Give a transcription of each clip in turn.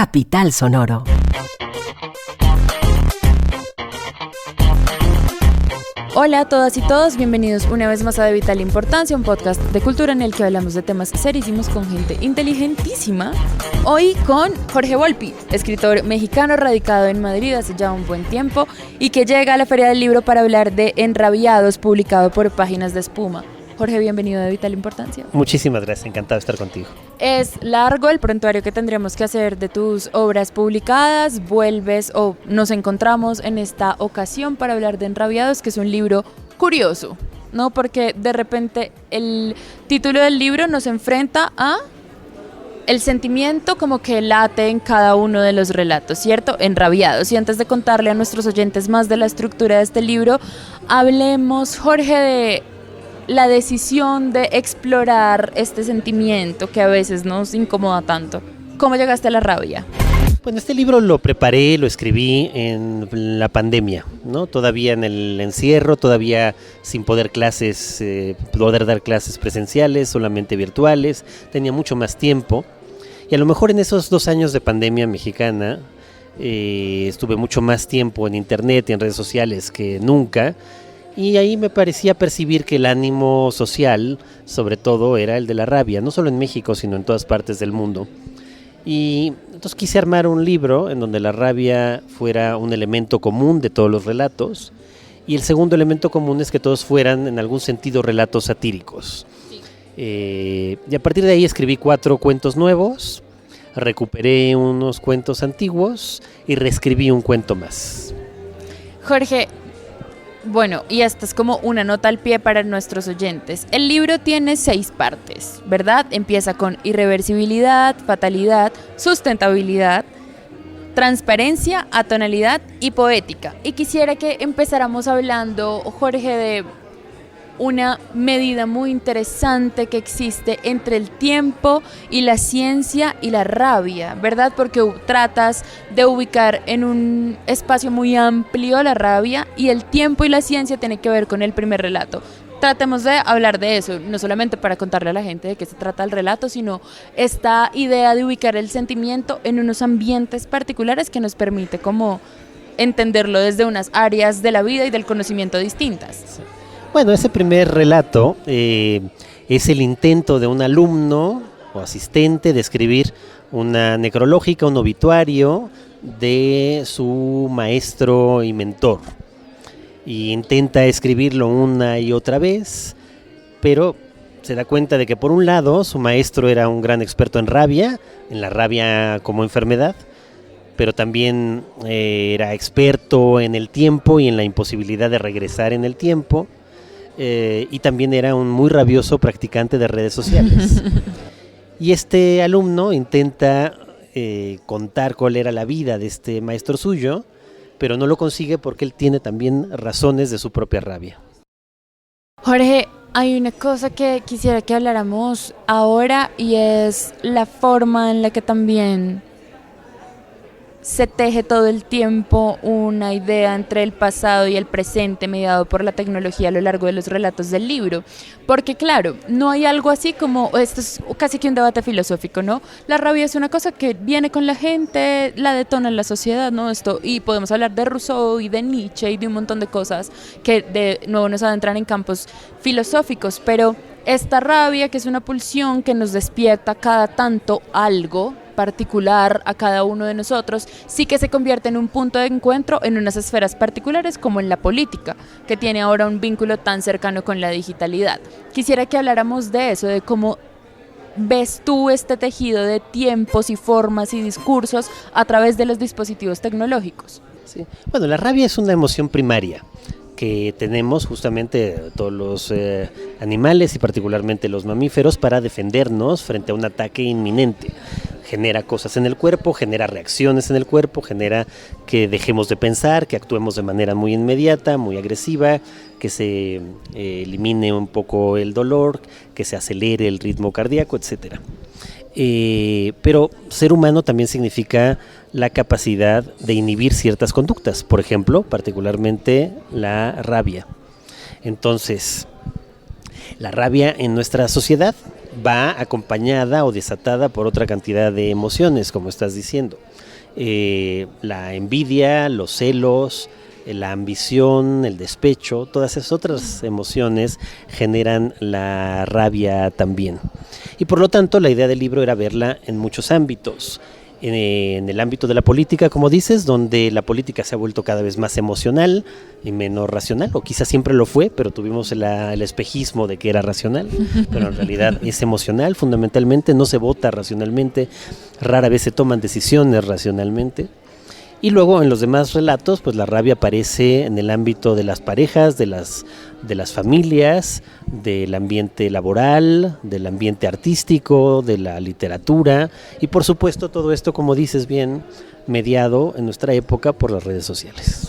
Capital Sonoro. Hola a todas y todos, bienvenidos una vez más a De Vital Importancia, un podcast de cultura en el que hablamos de temas serísimos con gente inteligentísima. Hoy con Jorge Volpi, escritor mexicano radicado en Madrid hace ya un buen tiempo y que llega a la Feria del Libro para hablar de Enrabiados, publicado por Páginas de Espuma. Jorge, bienvenido a De Vital Importancia. Muchísimas gracias, encantado de estar contigo. Es largo el prontuario que tendríamos que hacer de tus obras publicadas. Vuelves o nos encontramos en esta ocasión para hablar de Enrabiados, que es un libro curioso, ¿no? Porque de repente el título del libro nos enfrenta a el sentimiento como que late en cada uno de los relatos, ¿cierto? Enrabiados. Y antes de contarle a nuestros oyentes más de la estructura de este libro, hablemos, Jorge, de la decisión de explorar este sentimiento que a veces nos incomoda tanto. ¿Cómo llegaste a la rabia? Bueno, este libro lo preparé, lo escribí en la pandemia, ¿no? Todavía en el encierro, todavía sin poder dar clases presenciales, solamente virtuales. Tenía mucho más tiempo. Y a lo mejor en esos 2 años de pandemia mexicana estuve mucho más tiempo en internet y en redes sociales que nunca. Y ahí me parecía percibir que el ánimo social, sobre todo, era el de la rabia, no solo en México, sino en todas partes del mundo. Y entonces quise armar un libro en donde la rabia fuera un elemento común de todos los relatos, y el segundo elemento común es que todos fueran, en algún sentido, relatos satíricos. Y a partir de ahí escribí 4 cuentos nuevos, recuperé unos cuentos antiguos y reescribí un cuento más. Jorge, bueno, y esta es como una nota al pie para nuestros oyentes. El libro tiene 6 partes, ¿verdad? Empieza con irreversibilidad, fatalidad, sustentabilidad, transparencia, atonalidad y poética. Y quisiera que empezáramos hablando, Jorge, de una medida muy interesante que existe entre el tiempo y la ciencia y la rabia, ¿verdad? Porque tratas de ubicar en un espacio muy amplio la rabia, y el tiempo y la ciencia tienen que ver con el primer relato. Tratemos de hablar de eso, no solamente para contarle a la gente de qué se trata el relato, sino esta idea de ubicar el sentimiento en unos ambientes particulares que nos permite como entenderlo desde unas áreas de la vida y del conocimiento distintas. Sí. Bueno, ese primer relato es el intento de un alumno o asistente de escribir una necrológica, un obituario de su maestro y mentor. Y intenta escribirlo una y otra vez, pero se da cuenta de que por un lado su maestro era un gran experto en la rabia como enfermedad, pero también era experto en el tiempo y en la imposibilidad de regresar en el tiempo. Y también era un muy rabioso practicante de redes sociales. Y este alumno intenta contar cuál era la vida de este maestro suyo, pero no lo consigue porque él tiene también razones de su propia rabia. Jorge, hay una cosa que quisiera que habláramos ahora, y es la forma en la que también se teje todo el tiempo una idea entre el pasado y el presente mediado por la tecnología a lo largo de los relatos del libro. Porque claro, no hay algo así como, esto es casi que un debate filosófico, ¿no? La rabia es una cosa que viene con la gente, la detona en la sociedad, ¿no? Y podemos hablar de Rousseau y de Nietzsche y de un montón de cosas que de nuevo nos adentran en campos filosóficos, pero esta rabia, que es una pulsión que nos despierta cada tanto algo particular a cada uno de nosotros, sí que se convierte en un punto de encuentro en unas esferas particulares, como en la política, que tiene ahora un vínculo tan cercano con la digitalidad. Quisiera que habláramos de eso, de cómo ves tú este tejido de tiempos y formas y discursos a través de los dispositivos tecnológicos. Sí. Bueno, la rabia es una emoción primaria que tenemos justamente todos los animales y particularmente los mamíferos para defendernos frente a un ataque inminente. Genera cosas en el cuerpo, genera reacciones en el cuerpo, genera que dejemos de pensar, que actuemos de manera muy inmediata, muy agresiva, que se elimine un poco el dolor, que se acelere el ritmo cardíaco, etcétera. Pero ser humano también significa la capacidad de inhibir ciertas conductas, por ejemplo, particularmente la rabia. Entonces, la rabia en nuestra sociedad va acompañada o desatada por otra cantidad de emociones, como estás diciendo. La envidia, los celos, la ambición, el despecho, todas esas otras emociones generan la rabia también. Y por lo tanto, la idea del libro era verla en muchos ámbitos. En el ámbito de la política, como dices, donde la política se ha vuelto cada vez más emocional y menos racional, o quizás siempre lo fue, pero tuvimos el espejismo de que era racional, pero en realidad es emocional fundamentalmente, no se vota racionalmente, rara vez se toman decisiones racionalmente. Y luego en los demás relatos, pues la rabia aparece en el ámbito de las parejas, de las familias, del ambiente laboral, del ambiente artístico, de la literatura y por supuesto todo esto, como dices bien, mediado en nuestra época por las redes sociales.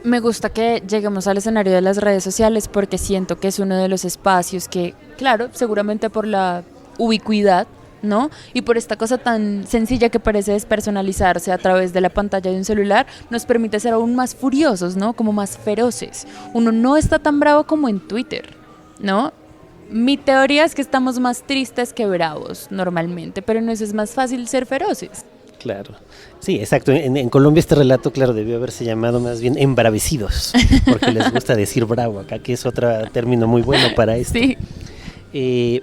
Me gusta que lleguemos al escenario de las redes sociales porque siento que es uno de los espacios que, claro, seguramente por la ubicuidad, ¿no? Y por esta cosa tan sencilla que parece despersonalizarse a través de la pantalla de un celular, nos permite ser aún más furiosos, ¿no? Como más feroces. Uno no está tan bravo como en Twitter, ¿no? Mi teoría es que estamos más tristes que bravos normalmente, pero en eso es más fácil ser feroces. Claro, sí, exacto. En Colombia este relato, claro, debió haberse llamado más bien embravecidos, porque les gusta decir bravo acá, que es otro término muy bueno para esto. Sí.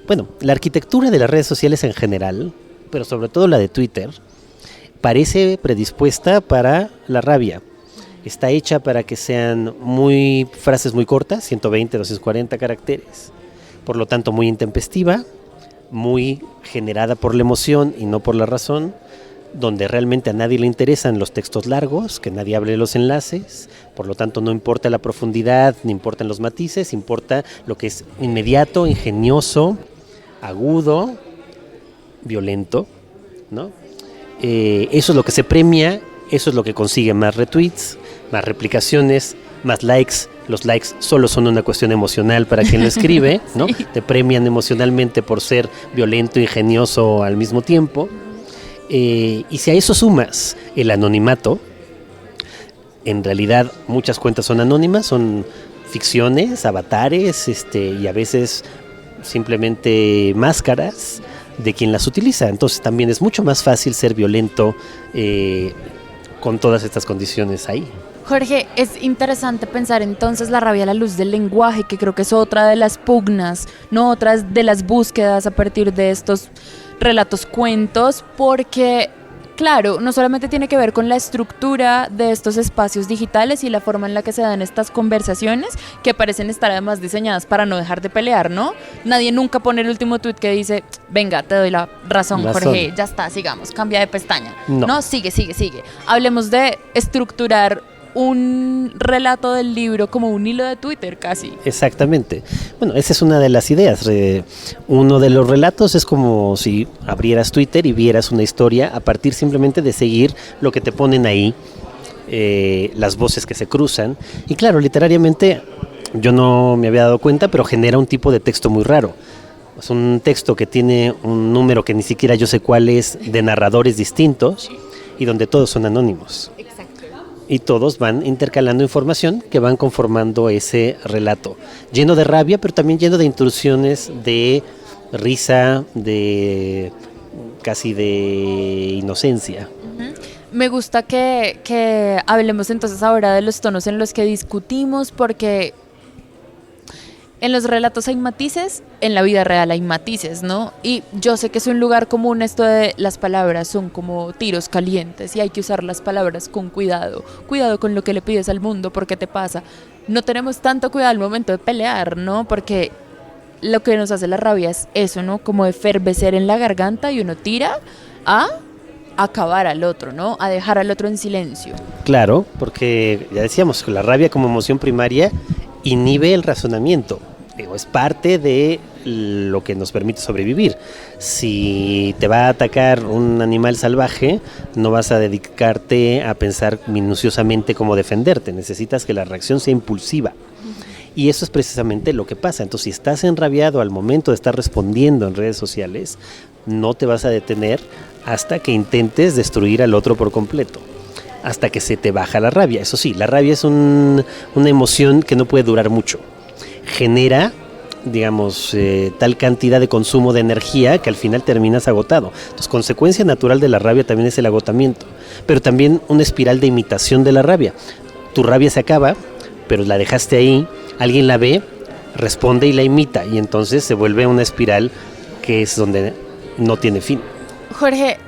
Bueno, la arquitectura de las redes sociales en general, pero sobre todo la de Twitter, parece predispuesta para la rabia. Está hecha para que sean frases muy cortas, 120, 240 caracteres. Por lo tanto, muy intempestiva, muy generada por la emoción y no por la razón, donde realmente a nadie le interesan los textos largos, que nadie hable de los enlaces, por lo tanto no importa la profundidad, ni importan los matices, importa lo que es inmediato, ingenioso, agudo, violento, ¿no? Eso es lo que se premia, eso es lo que consigue más retweets, más replicaciones, más likes. Los likes solo son una cuestión emocional para quien lo escribe, ¿no? Sí. Te premian emocionalmente por ser violento, ingenioso al mismo tiempo. Y si a eso sumas el anonimato, en realidad muchas cuentas son anónimas, son ficciones, avatares, y a veces simplemente máscaras de quien las utiliza. Entonces también es mucho más fácil ser violento con todas estas condiciones ahí. Jorge, es interesante pensar entonces la rabia a la luz del lenguaje, que creo que es otra de las pugnas, no otras de las búsquedas a partir de estos relatos cuentos, porque claro, no solamente tiene que ver con la estructura de estos espacios digitales y la forma en la que se dan estas conversaciones, que parecen estar además diseñadas para no dejar de pelear, ¿no? Nadie nunca pone el último tuit que dice, venga, te doy la razón, Jorge, ya está, sigamos, cambia de pestaña. No, sigue. Hablemos de estructurar un relato del libro como un hilo de Twitter casi. Exactamente. Bueno, esa es una de las ideas. Uno de los relatos es como si abrieras Twitter y vieras una historia a partir simplemente de seguir lo que te ponen ahí, las voces que se cruzan. Y claro, literariamente yo no me había dado cuenta, pero genera un tipo de texto muy raro. Es un texto que tiene un número que ni siquiera yo sé cuál es, de narradores distintos y donde todos son anónimos. Y todos van intercalando información que van conformando ese relato, lleno de rabia, pero también lleno de intrusiones de risa, de casi de inocencia. Me gusta que hablemos entonces ahora de los tonos en los que discutimos, porque en los relatos hay matices, en la vida real hay matices, ¿no? Y yo sé que es un lugar común esto de las palabras son como tiros calientes y hay que usar las palabras con cuidado. Cuidado con lo que le pides al mundo, porque te pasa. No tenemos tanto cuidado al momento de pelear, ¿no? Porque lo que nos hace la rabia es eso, ¿no? Como efervecer en la garganta y uno tira a acabar al otro, ¿no? A dejar al otro en silencio. Claro, porque ya decíamos que la rabia como emoción primaria inhibe el razonamiento. Es parte de lo que nos permite sobrevivir. Si te va a atacar un animal salvaje, no vas a dedicarte a pensar minuciosamente cómo defenderte. Necesitas que la reacción sea impulsiva. Y eso es precisamente lo que pasa. Entonces, si estás enrabiado al momento de estar respondiendo en redes sociales, no te vas a detener hasta que intentes destruir al otro por completo, hasta que se te baja la rabia. Eso sí, la rabia es una emoción que no puede durar mucho. Genera digamos, tal cantidad de consumo de energía que al final terminas agotado. Entonces, consecuencia natural de la rabia también es el agotamiento, pero también una espiral de imitación de la rabia. Tu rabia se acaba, pero la dejaste ahí, alguien la ve, responde y la imita, y entonces se vuelve una espiral que es donde no tiene fin. Jorge,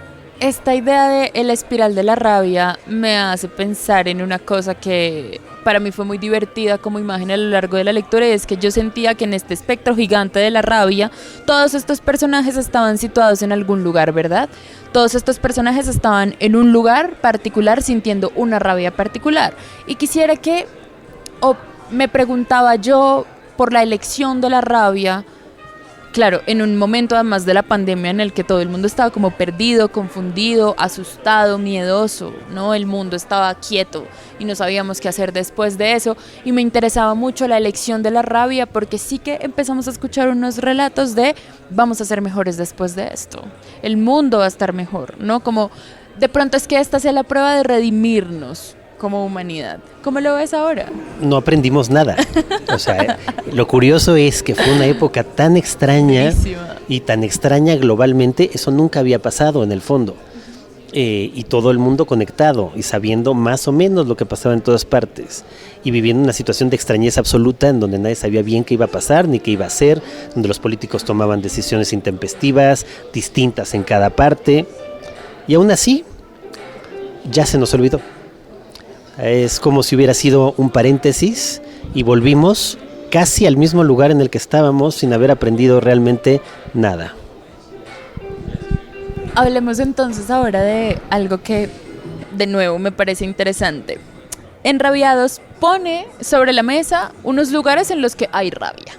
esta idea de la espiral de la rabia me hace pensar en una cosa que para mí fue muy divertida como imagen a lo largo de la lectura, y es que yo sentía que en este espectro gigante de la rabia, todos estos personajes estaban situados en algún lugar, ¿verdad? Todos estos personajes estaban en un lugar particular sintiendo una rabia particular. Y quisiera que, o me preguntaba yo por la elección de la rabia. Claro, en un momento además de la pandemia en el que todo el mundo estaba como perdido, confundido, asustado, miedoso, ¿no? El mundo estaba quieto y no sabíamos qué hacer después de eso, y me interesaba mucho la elección de la rabia porque sí que empezamos a escuchar unos relatos de vamos a ser mejores después de esto, el mundo va a estar mejor, ¿no? Como de pronto es que esta sea la prueba de redimirnos como humanidad. ¿Cómo lo ves ahora? No aprendimos nada. O sea, lo curioso es que fue una época tan extraña y tan extraña globalmente, eso nunca había pasado en el fondo. Y todo el mundo conectado y sabiendo más o menos lo que pasaba en todas partes y viviendo una situación de extrañeza absoluta en donde nadie sabía bien qué iba a pasar ni qué iba a hacer, donde los políticos tomaban decisiones intempestivas, distintas en cada parte, y aún así ya se nos olvidó. Es como si hubiera sido un paréntesis y volvimos casi al mismo lugar en el que estábamos sin haber aprendido realmente nada. Hablemos entonces ahora de algo que de nuevo me parece interesante. Enrabiados pone sobre la mesa unos lugares en los que hay rabia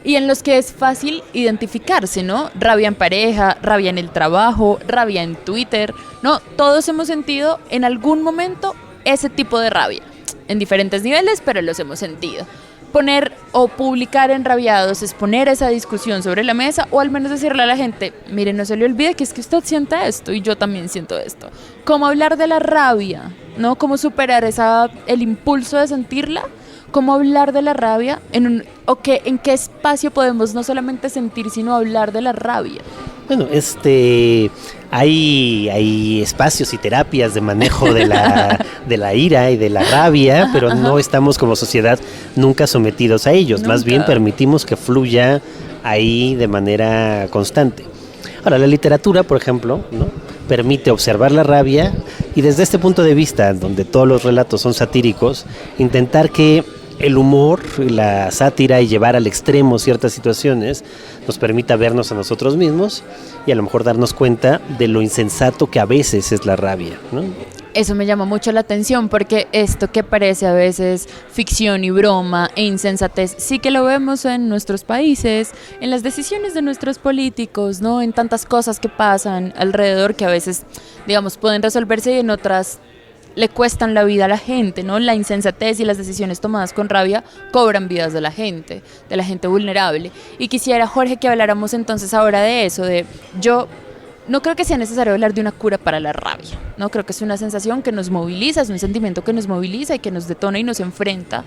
y en los que es fácil identificarse, ¿no? Rabia en pareja, rabia en el trabajo, rabia en Twitter, ¿no? Todos hemos sentido en algún momento ese tipo de rabia, en diferentes niveles, pero los hemos sentido. Poner o publicar enrabiados es poner esa discusión sobre la mesa, o al menos decirle a la gente, mire, no se le olvide que es que usted siente esto y yo también siento esto. ¿Cómo hablar de la rabia? ¿No? ¿Cómo superar el impulso de sentirla? ¿Cómo hablar de la rabia? ¿En qué espacio podemos no solamente sentir, sino hablar de la rabia? Bueno, hay espacios y terapias de manejo de la ira y de la rabia, pero no estamos como sociedad nunca sometidos a ellos. Nunca. Más bien permitimos que fluya ahí de manera constante. Ahora, la literatura, por ejemplo, ¿no?, permite observar la rabia y desde este punto de vista, donde todos los relatos son satíricos, intentar que el humor, la sátira y llevar al extremo ciertas situaciones nos permita vernos a nosotros mismos y a lo mejor darnos cuenta de lo insensato que a veces es la rabia, ¿no? Eso me llama mucho la atención porque esto que parece a veces ficción y broma e insensatez, sí que lo vemos en nuestros países, en las decisiones de nuestros políticos, ¿no? En tantas cosas que pasan alrededor que a veces, digamos, pueden resolverse y en otras le cuestan la vida a la gente, ¿no? La insensatez y las decisiones tomadas con rabia cobran vidas de la gente vulnerable. Y quisiera, Jorge, que habláramos entonces ahora de eso, yo no creo que sea necesario hablar de una cura para la rabia, ¿no? Creo que es una sensación que nos moviliza, es un sentimiento que nos moviliza y que nos detona y nos enfrenta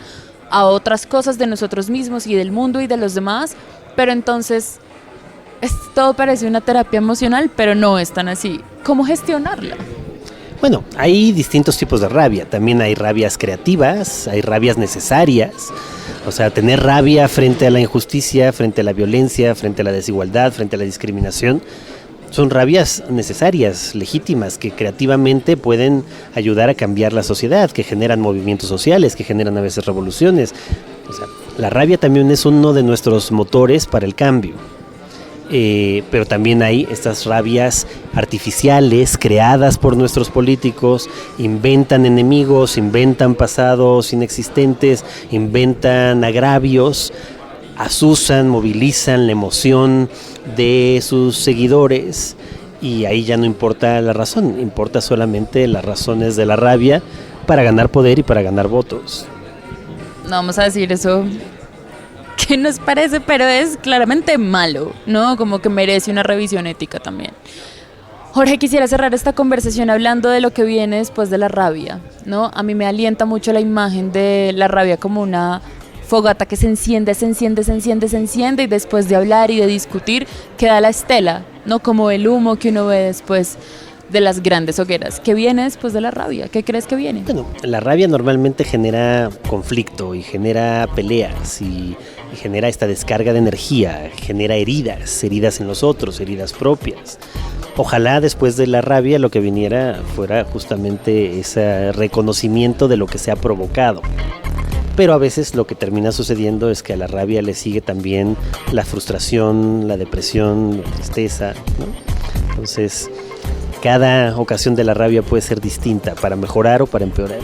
a otras cosas de nosotros mismos y del mundo y de los demás, pero entonces todo parece una terapia emocional, pero no es tan así. ¿Cómo gestionarla? Bueno, hay distintos tipos de rabia. También hay rabias creativas, hay rabias necesarias. O sea, tener rabia frente a la injusticia, frente a la violencia, frente a la desigualdad, frente a la discriminación, son rabias necesarias, legítimas, que creativamente pueden ayudar a cambiar la sociedad, que generan movimientos sociales, que generan a veces revoluciones. O sea, la rabia también es uno de nuestros motores para el cambio. Pero también hay estas rabias artificiales creadas por nuestros políticos, inventan enemigos, inventan pasados inexistentes, inventan agravios, asusan, movilizan la emoción de sus seguidores y ahí ya no importa la razón, importa solamente las razones de la rabia para ganar poder y para ganar votos. No vamos a decir eso que nos parece, pero es claramente malo, ¿no? Como que merece una revisión ética también. Jorge, quisiera cerrar esta conversación hablando de lo que viene después de la rabia, ¿no? A mí me alienta mucho la imagen de la rabia como una fogata que se enciende y después de hablar y de discutir queda la estela, no como el humo que uno ve después de las grandes hogueras. ¿Qué viene después de la rabia? ¿Qué crees que viene? Bueno, la rabia normalmente genera conflicto y genera peleas y genera esta descarga de energía, genera heridas en los otros, heridas propias. Ojalá después de la rabia lo que viniera fuera justamente ese reconocimiento de lo que se ha provocado. Pero a veces lo que termina sucediendo es que a la rabia le sigue también la frustración, la depresión, la tristeza, ¿no? Entonces, cada ocasión de la rabia puede ser distinta, para mejorar o para empeorar.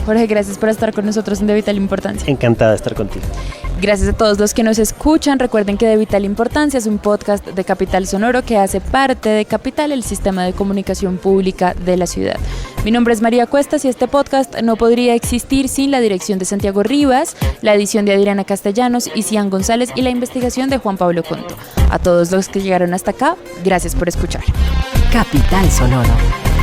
Jorge, gracias por estar con nosotros en De Vital Importancia. Encantada de estar contigo. Gracias a todos los que nos escuchan. Recuerden que De Vital Importancia es un podcast de Capital Sonoro que hace parte de Capital, el sistema de comunicación pública de la ciudad. Mi nombre es María Cuestas y este podcast no podría existir sin la dirección de Santiago Rivas, la edición de Adriana Castellanos y Cian González y la investigación de Juan Pablo Conto. A todos los que llegaron hasta acá, gracias por escuchar. Capital Sonoro.